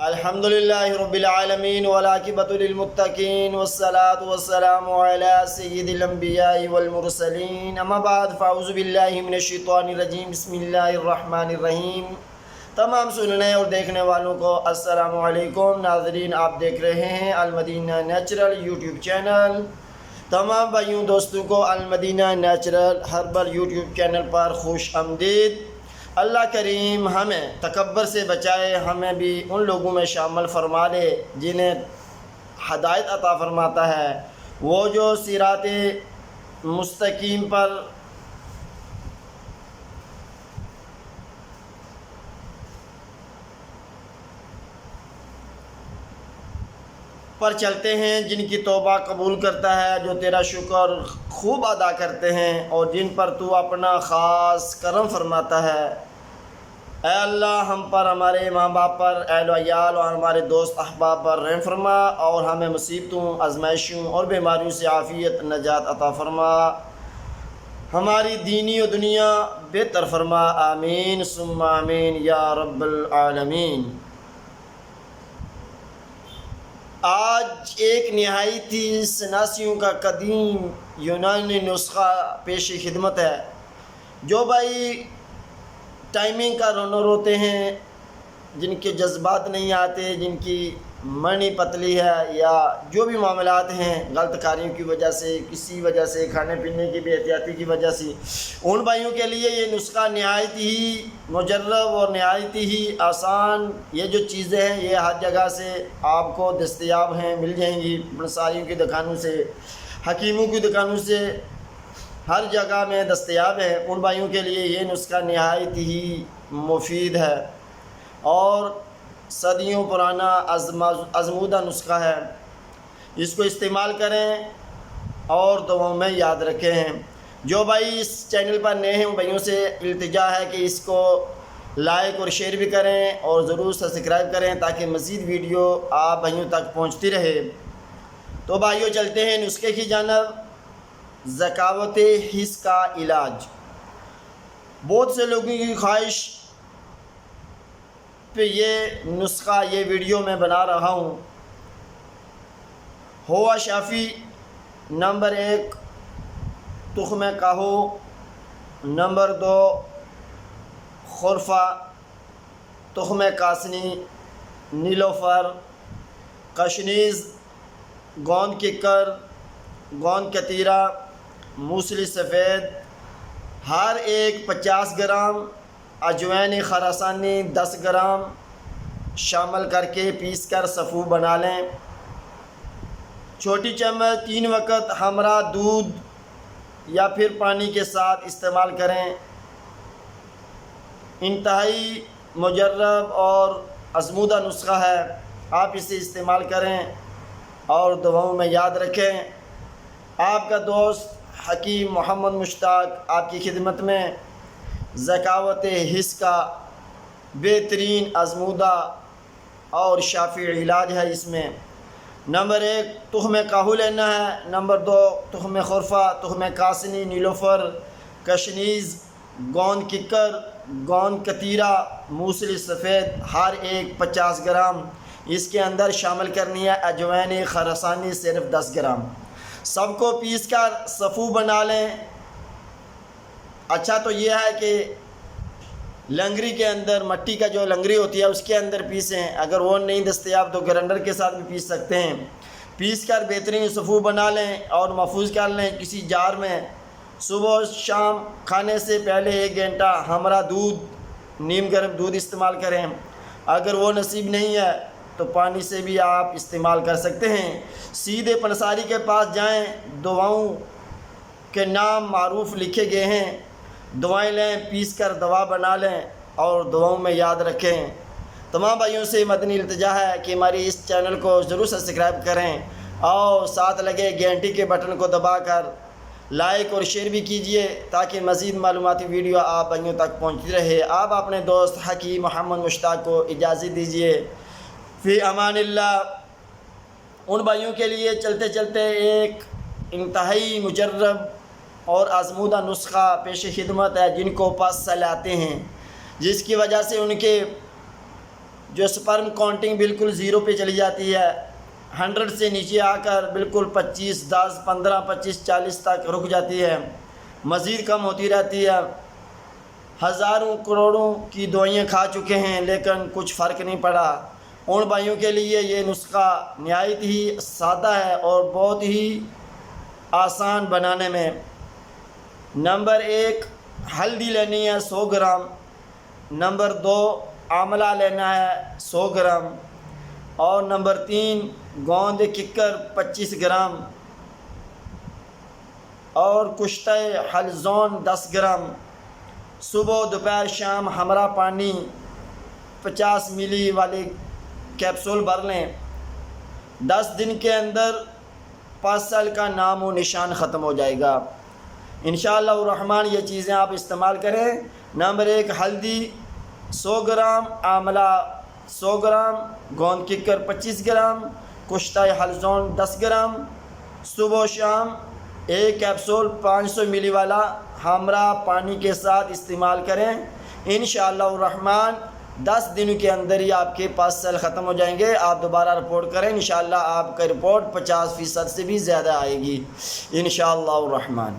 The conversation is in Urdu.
الحمدللہ رب العالمین والعاقبۃ للمتقین والصلاة والسلام علی سید الانبیاء والمرسلین اما بعد فاعوذ باللہ من الشیطان الرجیم بسم اللہ الرحمن الرحیم۔ تمام سننے اور دیکھنے والوں کو السلام علیکم۔ ناظرین، آپ دیکھ رہے ہیں المدینہ نیچرل یوٹیوب چینل۔ تمام بھائیوں دوستوں کو المدینہ نیچرل ہربل یوٹیوب چینل پر خوش آمدید۔ اللہ کریم ہمیں تکبر سے بچائے، ہمیں بھی ان لوگوں میں شامل فرما لے جنہیں ہدایت عطا فرماتا ہے، وہ جو صراط مستقیم پر چلتے ہیں، جن کی توبہ قبول کرتا ہے، جو تیرا شکر خوب ادا کرتے ہیں اور جن پر تو اپنا خاص کرم فرماتا ہے۔ اے اللہ، ہم پر، ہمارے ماں باپ پر، اہل و عیال اور ہمارے دوست احباب پر رحم فرما اور ہمیں مصیبتوں، آزمائشوں اور بیماریوں سے عافیت نجات عطا فرما، ہماری دینی و دنیا بہتر فرما، آمین ثم آمین یا رب العالمین۔ آج ایک نہایتی سناسیوں کا قدیم یونانی نسخہ پیش خدمت ہے۔ جو بھائی ٹائمنگ کا رنر ہوتے ہیں، جن کے جذبات نہیں آتے، جن کی منی پتلی ہے، یا جو بھی معاملات ہیں غلط کاریوں کی وجہ سے، کسی وجہ سے، کھانے پینے کی بے احتیاطی کی وجہ سے، ان بھائیوں کے لیے یہ نسخہ نہایت ہی مجرب اور نہایت ہی آسان۔ یہ جو چیزیں ہیں یہ ہر جگہ سے آپ کو دستیاب ہیں، مل جائیں گی، پنساریوں کی دکانوں سے، حکیموں کی دکانوں سے، ہر جگہ میں دستیاب ہے۔ ان بھائیوں کے لیے یہ نسخہ نہایت ہی مفید ہے اور صدیوں پرانا آزمودہ نسخہ ہے۔ اس کو استعمال کریں اور دعاؤں میں یاد رکھیں۔ جو بھائی اس چینل پر نئے ہیں ان بھائیوں سے التجا ہے کہ اس کو لائک اور شیئر بھی کریں اور ضرور سبسکرائب کریں تاکہ مزید ویڈیو آپ بھائیوں تک پہنچتی رہے۔ تو بھائیوں چلتے ہیں نسخے کی جانب۔ ذکاوت حس کا علاج۔ بہت سے لوگوں کی خواہش پہ یہ نسخہ، یہ ویڈیو میں بنا رہا ہوں۔ ہوا شافی نمبر 1 تخم کاہو، نمبر 2 خرفہ، تخم کاسنی، نیلوفر، کشنیز، گوند ککر، گوند کتیرا، موسلی سفید، ہر ایک 50 گرام، اجوین خراسانی 10 گرام شامل کر کے پیس کر صفو بنا لیں۔ چھوٹی چمچ 3 وقت ہمراہ دودھ یا پھر پانی کے ساتھ استعمال کریں۔ انتہائی مجرب اور آزمودہ نسخہ ہے، آپ اسے استعمال کریں اور دعاؤں میں یاد رکھیں۔ آپ کا دوست حکیم محمد مشتاق آپ کی خدمت میں ذکاوت حس کا بہترین آزمودہ اور شافی علاج ہے۔ اس میں نمبر 1 تخم کاہو لینا ہے، نمبر 2 تخم خرفہ، تخم کاسنی، نیلوفر، کشنیز، گوند ککر، گوند کتیرا، موسلی سفید، ہر ایک 50 گرام۔ اس کے اندر شامل کرنی ہے اجوین خراسانی صرف 10 گرام۔ سب کو پیس کر صفو بنا لیں۔ اچھا تو یہ ہے کہ لنگری کے اندر، مٹی کا جو لنگری ہوتی ہے اس کے اندر پیسیں، اگر وہ نہیں دستیاب تو گرینڈر کے ساتھ بھی پیس سکتے ہیں۔ پیس کر بہترین صفو بنا لیں اور محفوظ کر لیں کسی جار میں۔ صبح شام کھانے سے پہلے 1 گھنٹہ ہمراہ دودھ، نیم گرم دودھ استعمال کریں۔ اگر وہ نصیب نہیں ہے تو پانی سے بھی آپ استعمال کر سکتے ہیں۔ سیدھے پنساری کے پاس جائیں، دواؤں کے نام معروف لکھے گئے ہیں، دوائیں لیں، پیس کر دوا بنا لیں اور دواؤں میں یاد رکھیں۔ تمام بھائیوں سے مدنی التجا ہے کہ ہماری اس چینل کو ضرور سبسکرائب کریں اور ساتھ لگے گھنٹی کے بٹن کو دبا کر لائک اور شیئر بھی کیجئے تاکہ مزید معلوماتی ویڈیو آپ بھائیوں تک پہنچتی رہے۔ آپ اپنے دوست حکیم محمد مشتاق کو اجازت دیجئے۔ فی امان اللہ۔ ان بھائیوں کے لیے چلتے چلتے ایک انتہائی مجرب اور آزمودہ نسخہ پیش خدمت ہے، جن کو پس چلاتے ہیں، جس کی وجہ سے ان کے جو سپرم کاؤنٹنگ بالکل زیرو پہ چلی جاتی ہے، 100 سے نیچے آ کر بالکل 25، 10، 15، 25، 40 تک رک جاتی ہے، مزید کم ہوتی رہتی ہے۔ ہزاروں کروڑوں کی دوائیاں کھا چکے ہیں لیکن کچھ فرق نہیں پڑا۔ ان بھائیوں کے لیے یہ نسخہ نہایت ہی سادہ ہے اور بہت ہی آسان بنانے میں۔ نمبر 1 ہلدی لینی ہے 100 گرام، نمبر 2 آملہ لینا ہے 100 گرام، اور نمبر 3 گوند ککر 25 گرام، اور کشتہ حلزون 10 گرام۔ صبح دوپہر شام ہمارا پانی 50 ملی والے کیپسول بھر لیں۔ 10 دن کے اندر پاسل کا نام و نشان ختم ہو جائے گا انشاءاللہ الرحمن۔ یہ چیزیں آپ استعمال کریں۔ نمبر 1 ہلدی 100 گرام، آملہ 100 گرام، گوند ککر 25 گرام، کشتہ حلزون 10 گرام۔ صبح و شام ایک کیپسول 500 ملی والا ہمراہ پانی کے ساتھ استعمال کریں انشاءاللہ الرحمن۔ 10 دنوں کے اندر ہی آپ کے پاس سیل ختم ہو جائیں گے۔ آپ دوبارہ رپورٹ کریں، انشاءاللہ آپ کا رپورٹ 50% سے بھی زیادہ آئے گی انشاءاللہ الرحمن۔